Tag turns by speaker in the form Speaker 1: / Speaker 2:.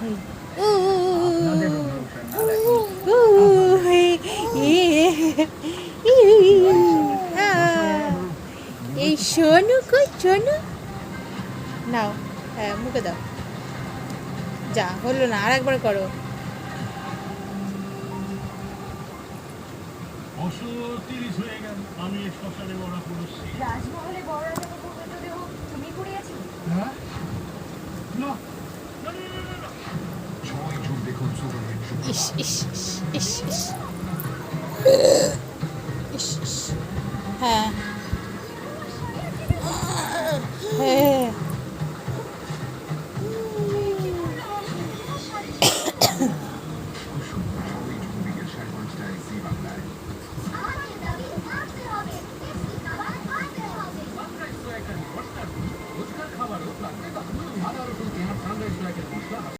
Speaker 1: উ, উ, এই শোনু কই শোনু নাও, হ্যাঁ মুখে দাও। যা হলো না, আর একবার করো।
Speaker 2: 30 হয়ে গেল, আমি শ্মশানে মরা পুরুষছি।
Speaker 3: রাজমহলে বড় রাজা মৃতদেহ তুমি কুড়িয়েছো?
Speaker 2: হ্যাঁ? না, না, না, না, না, না। ছয় জন দেখুন সুপারম্যান শুভ।
Speaker 1: ইস ইস ইস ইস ইস ইস ইস। হ্যাঁ